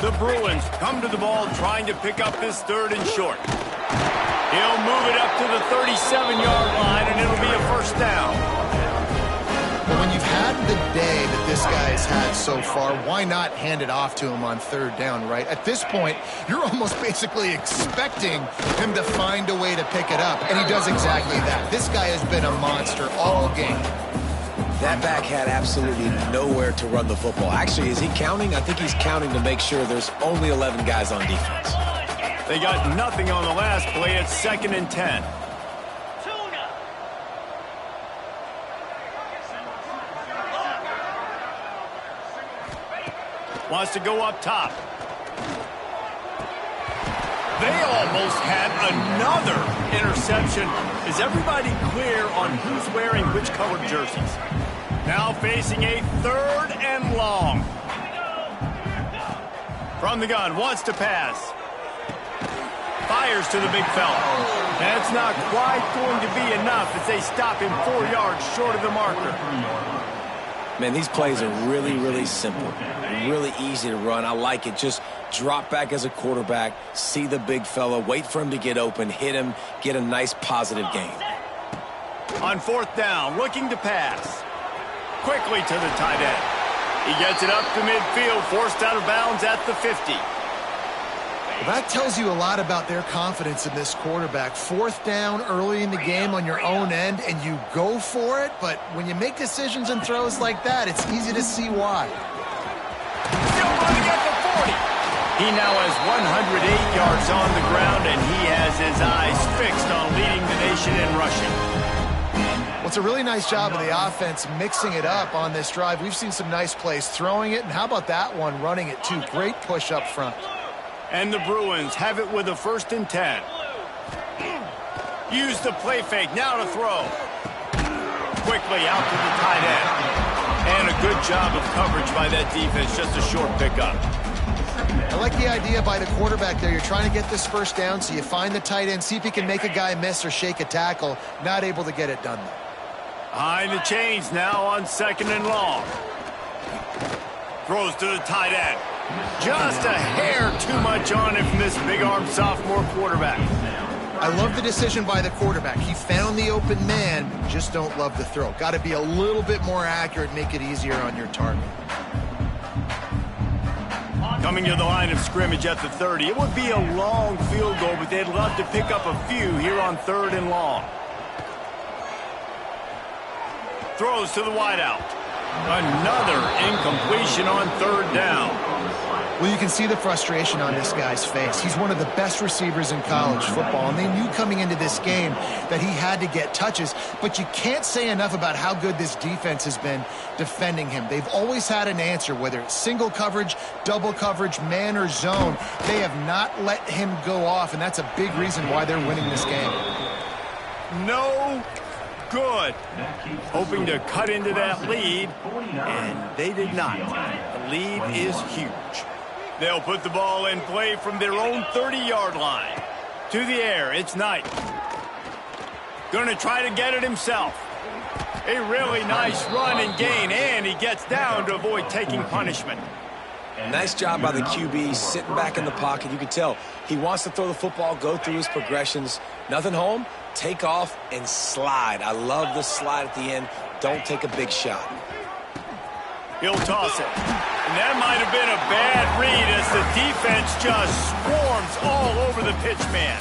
S1: The Bruins come to the ball trying to pick up this third and short. He'll move it up to the 37-yard line, and it'll be a first down.
S3: But when you've had the day that this guy has had so far, why not hand it off to him on third down, right? At this point, you're almost basically expecting him to find a way to pick it up, and he does exactly that. This guy has been a monster all game.
S2: That back had absolutely nowhere to run the football. Actually, is he counting? I think he's counting to make sure there's only 11 guys on defense.
S1: They got nothing on the last play. It's 2nd and 10. Wants to go up top. They almost had another interception. Is everybody clear on who's wearing which colored jerseys? Now facing a 3rd and long. From the gun, wants to pass. Fires to the big fella. That's not quite going to be enough as they stop him 4 yards short of the marker.
S2: Man, these plays are really, really simple. Really easy to run. I like it. Just drop back as a quarterback, see the big fella, wait for him to get open, hit him, get a nice positive gain.
S1: On 4th down, looking to pass. Quickly to the tight end. He gets it up to midfield, forced out of bounds at the 50.
S3: Well, that tells you a lot about their confidence in this quarterback. 4th down early in the game on your own end, and you go for it, but when you make decisions and throws like that, it's easy to see why.
S1: Still running at the 40. He now has 108 yards on the ground, and he has his eyes fixed on leading the nation in rushing.
S3: Well, it's a really nice job of the offense mixing it up on this drive. We've seen some nice plays throwing it, and how about that one running it too? Great push up front.
S1: And the Bruins have it with a 1st and 10. Use the play fake, now to throw. Quickly out to the tight end. And a good job of coverage by that defense, just a short pickup.
S3: I like the idea by the quarterback there. You're trying to get this 1st down, so you find the tight end, see if he can make a guy miss or shake a tackle. Not able to get it done there.
S1: Behind the chains now on 2nd and long. Throws to the tight end. Just a hair too much on him from this big-armed sophomore quarterback.
S3: I love the decision by the quarterback. He found the open man, just don't love the throw. Got to be a little bit more accurate, make it easier on your target.
S1: Coming to the line of scrimmage at the 30. It would be a long field goal, but they'd love to pick up a few here on 3rd and long. Throws to the wideout. Another incompletion on 3rd down.
S3: Well, you can see the frustration on this guy's face. He's one of the best receivers in college football, and they knew coming into this game that he had to get touches, but you can't say enough about how good this defense has been defending him. They've always had an answer, whether it's single coverage, double coverage, man or zone. They have not let him go off, and that's a big reason why they're winning this game.
S1: No good. Hoping to cut into that lead, and they did not. The lead is huge. They'll put the ball in play from their own 30-yard line. To the air, it's Knight. Going to try to get it himself. A really nice run and gain, and he gets down to avoid taking punishment.
S2: Nice job by the QB, sitting back in the pocket. You can tell he wants to throw the football, go through his progressions. Nothing home, take off, and slide. I love the slide at the end. Don't take a big shot.
S1: He'll toss it. And that might have been a bad read as the defense just swarms all over the pitch man.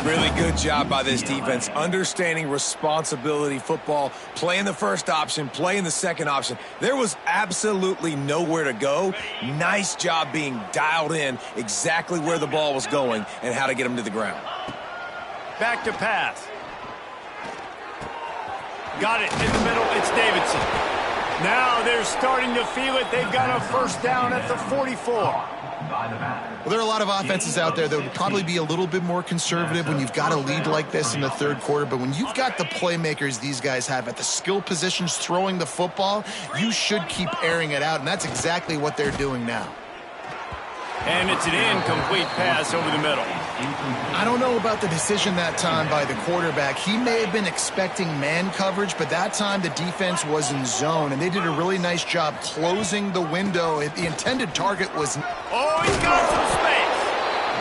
S2: Really good job by this defense, understanding responsibility football, playing the first option, playing the second option. There was absolutely nowhere to go. Nice job being dialed in exactly where the ball was going and how to get him to the ground.
S1: Back to pass. Got it in the middle. It's Davidson. Now they're starting to feel it. They've got a 1st down at the 44.
S3: Well, there are a lot of offenses out there that would probably be a little bit more conservative when you've got a lead like this in the 3rd quarter. But when you've got the playmakers these guys have at the skill positions throwing the football, you should keep airing it out. And that's exactly what they're doing now.
S1: And it's an incomplete pass over the middle.
S3: I don't know about the decision that time by the quarterback. He may have been expecting man coverage, but that time the defense was in zone, and they did a really nice job closing the window. The intended target was...
S1: Oh, he's got some space.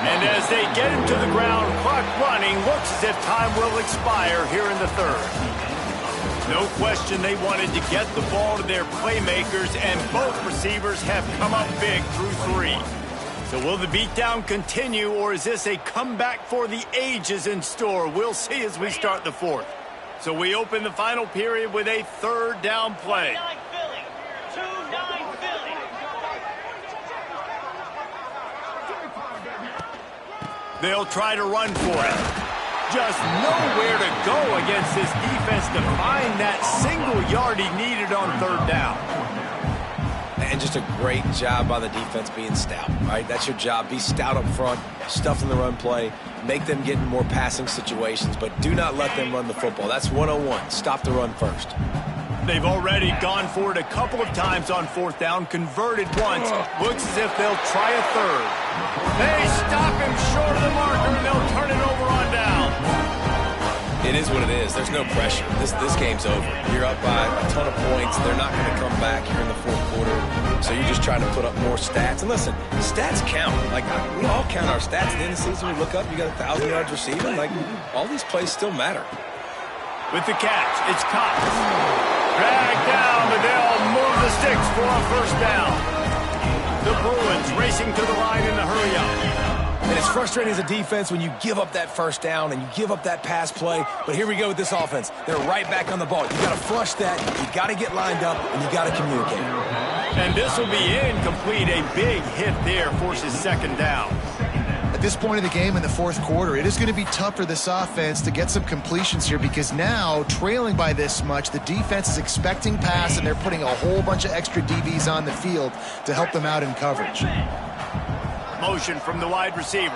S1: And as they get him to the ground, clock running, looks as if time will expire here in the 3rd. No question they wanted to get the ball to their playmakers, and both receivers have come up big through 3. So will the beatdown continue, or is this a comeback for the ages in store? We'll see as we start the 4th. So we open the final period with a third down play. They'll try to run for it. Just nowhere to go against this defense to find that single yard he needed on third down.
S2: And just a great job by the defense being stout, right? That's your job. Be stout up front, stuff in the run play, make them get in more passing situations, but do not let them run the football. That's 101. Stop the run first.
S1: They've already gone for it a couple of times on fourth down, converted once. Looks as if they'll try a third. They stop him short of the marker, and they'll turn it over on down.
S2: It is what it is. There's no pressure. This game's over. You're up by a ton of points. They're not going to come back here in the fourth quarter. So you're just trying to put up more stats. And listen, stats count. Like, we all count our stats. At the end of the season, we look up, you got 1,000 yards receiving. Like, all these plays still matter.
S1: With the catch, it's Cox. Dragged down, but they'll move the sticks for a first down. The Bruins racing to the line in the hurry-up.
S2: And it's frustrating as a defense when you give up that first down and you give up that pass play. But here we go with this offense. They're right back on the ball. You got to flush that. You got to get lined up, and you got to communicate.
S1: And this will be incomplete. A big hit there forces second down.
S3: At this point of the game in the fourth quarter, it is going to be tough for this offense to get some completions here because now, trailing by this much, the defense is expecting pass, and they're putting a whole bunch of extra DBs on the field to help them out in coverage.
S1: Motion from the wide receiver.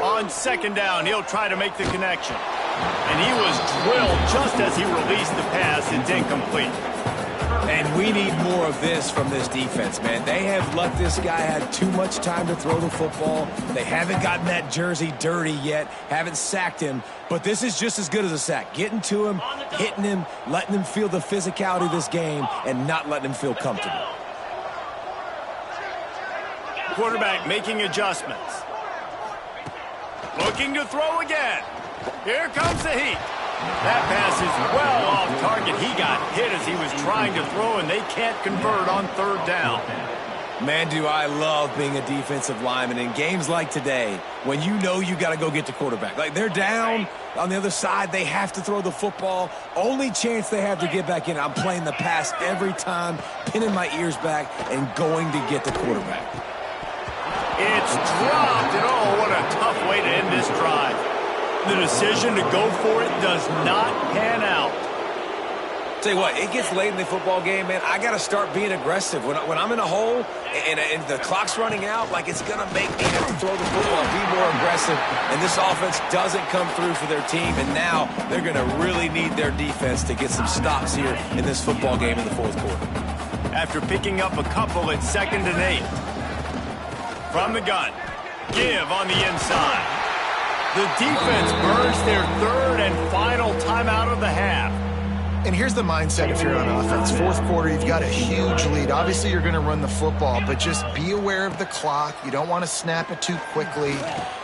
S1: On second down, he'll try to make the connection. And he was drilled just as he released the pass. It's incomplete.
S2: And we need more of this from this defense, man. They have let this guy have too much time to throw the football. They haven't gotten that jersey dirty yet, haven't sacked him. But this is just as good as a sack. Getting to him, hitting him, letting him feel the physicality of this game, and not letting him feel comfortable.
S1: Quarterback making adjustments. Looking to throw again. Here comes the heat. That pass is well off target. He got hit as he was trying to throw, and they can't convert on third down.
S2: Man, do I love being a defensive lineman in games like today when you know you got to go get the quarterback. Like, they're down on the other side. They have to throw the football. Only chance they have to get back in. I'm playing the pass every time, pinning my ears back, and going to get the quarterback.
S1: It's dropped, and oh, what a tough way to end this drive. The decision to go for it does not pan out.
S2: Tell you what, it gets late in the football game, man. I got to start being aggressive. When I'm in a hole and the clock's running out, like, it's going to make me have to throw the football, be more aggressive. And this offense doesn't come through for their team, and now they're going to really need their defense to get some stops here in this football game in the fourth quarter.
S1: After picking up a couple at 2nd and 8. From the gun, give on the inside. The defense burns their third and final timeout of the half.
S3: And here's the mindset if you're on offense. Fourth quarter, you've got a huge lead. Obviously, you're going to run the football, but just be aware of the clock. You don't want to snap it too quickly.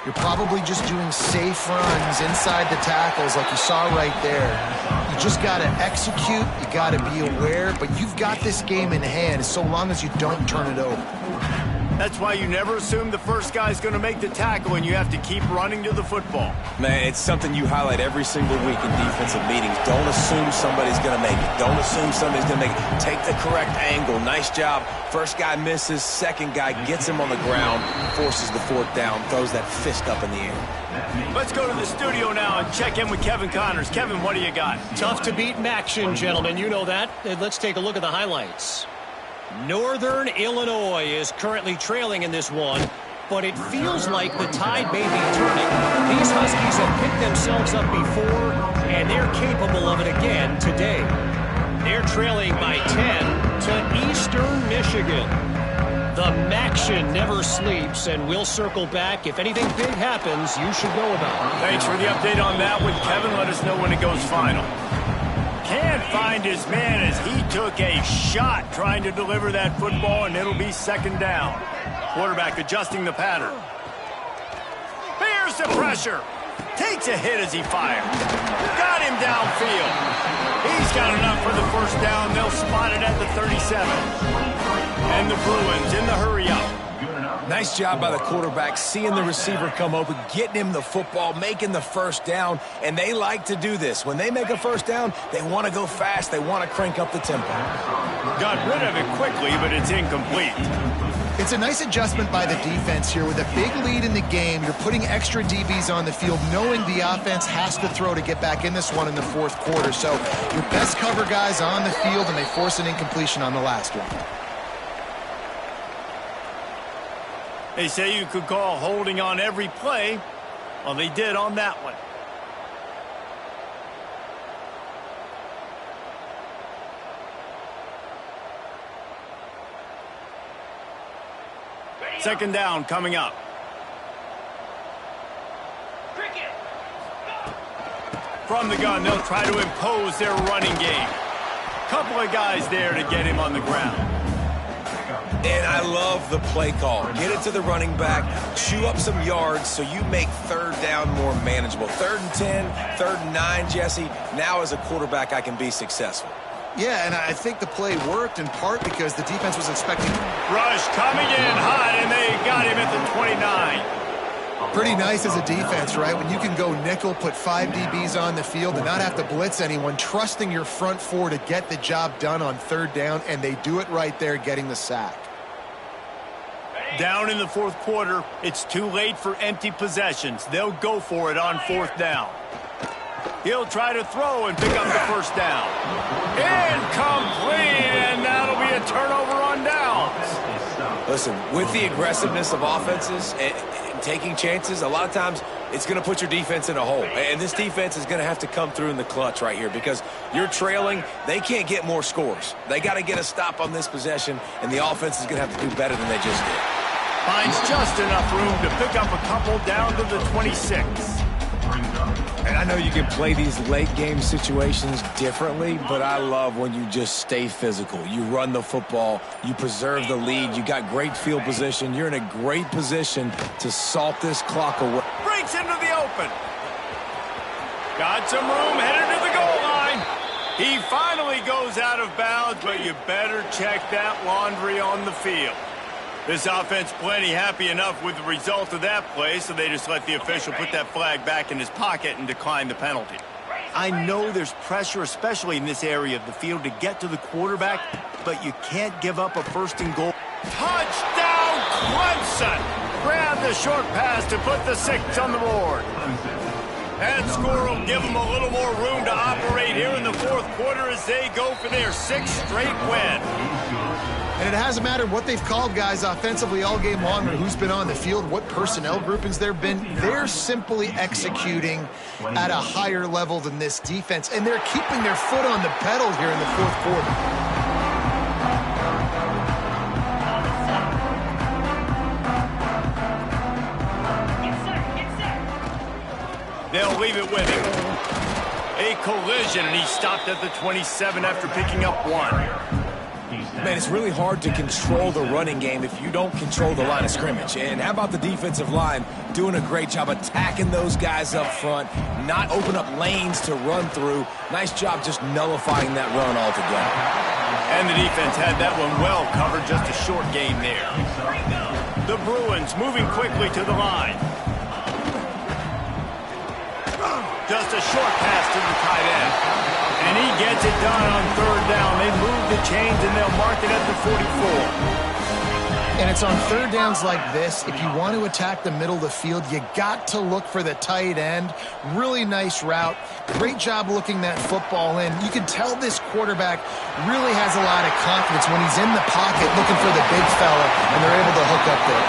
S3: You're probably just doing safe runs inside the tackles like you saw right there. You just got to execute. You got to be aware, but you've got this game in hand so long as you don't turn it over.
S1: That's why you never assume the first guy's going to make the tackle, and you have to keep running to the football.
S2: Man, it's something you highlight every single week in defensive meetings. Don't assume somebody's going to make it. Don't assume somebody's going to make it. Take the correct angle. Nice job. First guy misses. Second guy gets him on the ground, forces the fourth down, throws that fist up in the air.
S1: Let's go to the studio now and check in with Kevin Connors. Kevin, what do you got?
S5: Tough to beat action, gentlemen. You know that. And let's take a look at the highlights. Northern Illinois is currently trailing in this one, but it feels like the tide may be turning. These Huskies have picked themselves up before, and they're capable of it again today. They're trailing by 10 to Eastern Michigan. The Maction never sleeps, and we'll circle back. If anything big happens, you should know about it.
S1: Thanks for the update on that one, Kevin. Let us know when it goes final. Can't find his man as he took a shot trying to deliver that football, and it'll be second down. Quarterback adjusting the pattern. Bears the pressure. Takes a hit as he fired. Got him downfield. He's got enough for the first down. They'll spot it at the 37. And the Bruins in the hurry-up.
S2: Nice job by the quarterback, seeing the receiver come open, getting him the football, making the first down, and they like to do this. When they make a first down, they want to go fast. They want to crank up the tempo.
S1: Got rid of it quickly, but it's incomplete.
S3: It's a nice adjustment by the defense here. With a big lead in the game, you're putting extra DBs on the field, knowing the offense has to throw to get back in this one in the fourth quarter. So your best cover guys on the field, and they force an incompletion on the last one.
S1: They say you could call holding on every play. Well, they did on that one. Second down coming up. From the gun, they'll try to impose their running game. Couple of guys there to get him on the ground.
S2: And I love the play call. Get it to the running back, chew up some yards so you make third down more manageable. 3rd and 10, 3rd and 9, Jesse. Now as a quarterback, I can be successful.
S3: Yeah, and I think the play worked in part because the defense was expecting.
S1: Rush coming in hot, and they got him at the 29.
S3: Pretty nice as a defense, right? When you can go nickel, put 5 DBs on the field and not have to blitz anyone, trusting your front four to get the job done on third down, and they do it right there, getting the sack.
S1: Down in the fourth quarter, it's too late for empty possessions. They'll go for it on fourth down. He'll try to throw and pick up the first down. Incomplete, and that'll be a turnover on downs.
S2: Listen, with the aggressiveness of offenses and taking chances, a lot of times it's going to put your defense in a hole. And this defense is going to have to come through in the clutch right here because you're trailing. They can't get more scores. They got to get a stop on this possession, and the offense is going to have to do better than they just did.
S1: Finds just enough room to pick up a couple down to the 26.
S2: And I know you can play these late game situations differently, but I love when you just stay physical. You run the football, you preserve the lead, you got great field position. You're in a great position to salt this clock away.
S1: Breaks into the open. Got some room, headed to the goal line. He finally goes out of bounds, but you better check that laundry on the field. This offense plenty happy enough with the result of that play, so they just let the official put that flag back in his pocket and decline the penalty. I know there's pressure, especially in this area of the field, to get to the quarterback, but you can't give up a first and goal. Touchdown, Clemson! Grab the short pass to put the 6 on the board. That score will give them a little more room to operate here in the fourth quarter as they go for their 6th straight win.
S3: And it hasn't mattered what they've called guys offensively all game long or who's been on the field, what personnel groupings there have been. They're simply executing at a higher level than this defense, and they're keeping their foot on the pedal here in the fourth quarter.
S1: They'll leave it with him. A collision, and he stopped at the 27 after picking up 1.
S2: Man, it's really hard to control the running game if you don't control the line of scrimmage. And how about the defensive line doing a great job attacking those guys up front, not open up lanes to run through. Nice job just nullifying that run altogether.
S1: And the defense had that one well covered, just a short game there. The Bruins moving quickly to the line. Just a short pass to the tight end. And he gets it done on third down. They move the chains, and they'll mark it at the 44.
S3: And it's on third downs like this, if you want to attack the middle of the field, you got to look for the tight end. Really nice route. Great job looking that football in. You can tell this quarterback really has a lot of confidence when he's in the pocket looking for the big fella, and they're able to hook up there.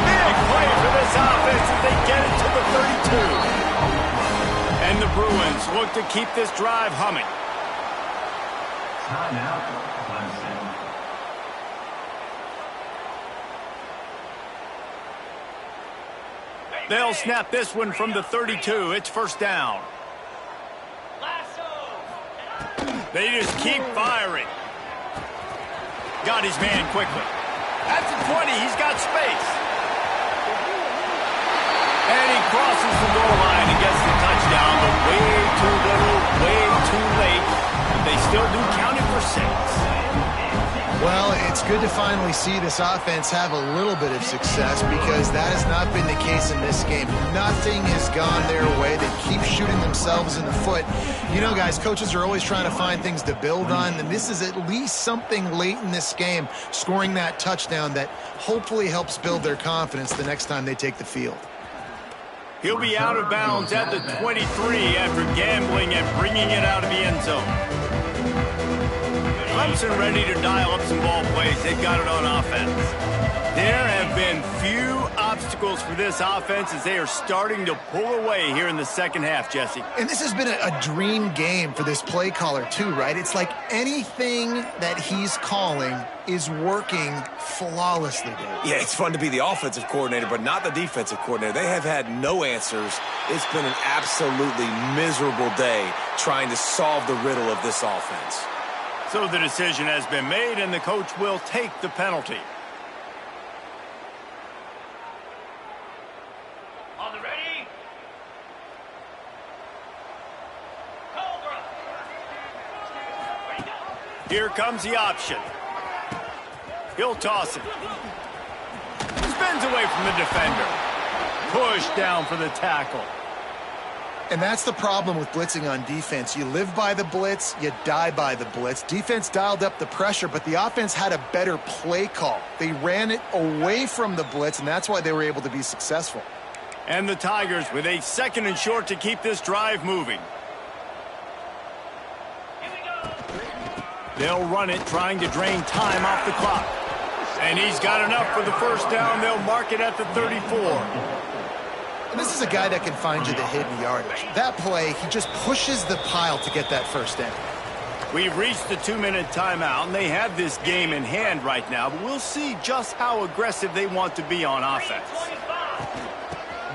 S1: Big play for this offense as they get it to the 32. And the Bruins look to keep this drive humming. They'll snap this one from the 32. It's first down. They just keep firing. Got his man quickly. At the 20, he's got space. And he crosses the goal line and gets the touchdown, but way too little, way too late. They still do count it for 6.
S3: Well, It's good to finally see this offense have a little bit of success because that has not been the case in this game. Nothing has gone their way. They keep shooting themselves in the foot. You know, guys, coaches are always trying to find things to build on, and this is at least something late in this game, scoring that touchdown that hopefully helps build their confidence the next time they take the field.
S1: He'll be out of bounds at the 23 after gambling and bringing it out of the end zone. Clemson ready to dial up some ball plays. They've got it on offense. There have been few obstacles for this offense as they are starting to pull away here in the second half, Jesse.
S3: And this has been a dream game for this play caller too, right? It's like anything that he's calling is working flawlessly, Dave.
S2: Yeah, it's fun to be the offensive coordinator, but not the defensive coordinator. They have had no answers. It's been an absolutely miserable day trying to solve the riddle of this offense.
S1: So the decision has been made, and the coach will take the penalty. On the ready? Cobra. Here comes the option. He'll toss it. Spins away from the defender. Push down for the tackle.
S3: And that's the problem with blitzing on defense. You live by the blitz, you die by the blitz. Defense dialed up the pressure, but the offense had a better play call. They ran it away from the blitz, and that's why they were able to be successful.
S1: And the Tigers with a 2nd and short to keep this drive moving. They'll run it, trying to drain time off the clock. And he's got enough for the first down. They'll mark it at the 34.
S3: And this is a guy that can find you the hidden yardage. That play, he just pushes the pile to get that first down.
S1: We've reached the 2-minute timeout, and they have this game in hand right now, but we'll see just how aggressive they want to be on offense.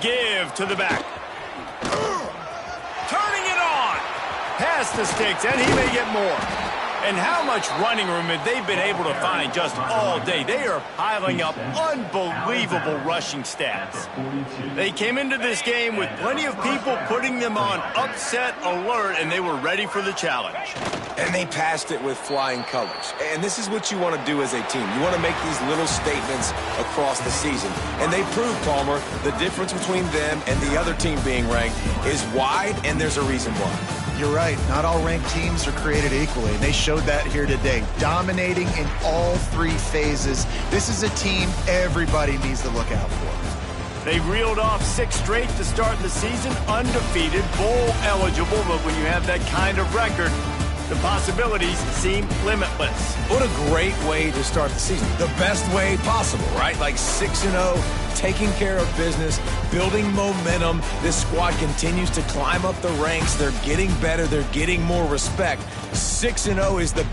S1: Give to the back. Turning it on. Past the sticks, and he may get more. And how much running room have they been able to find just all day? They are piling up unbelievable rushing stats. They came into this game with plenty of people putting them on upset alert, and they were ready for the challenge.
S2: And they passed it with flying colors. And this is what you want to do as a team. You want to make these little statements across the season. And they proved, Palmer, the difference between them and the other team being ranked is wide, and there's a reason why.
S3: You're right. Not all ranked teams are created equally, and they showed that here today, dominating in all 3 phases. This is a team everybody needs to look out for.
S1: They reeled off 6 straight to start the season, undefeated, bowl eligible, but when you have that kind of record, the possibilities seem limitless.
S2: What a great way to start the season. The best way possible, right? Like 6-0, taking care of business, building momentum. This squad continues to climb up the ranks. They're getting better. They're getting more respect. 6-0 is the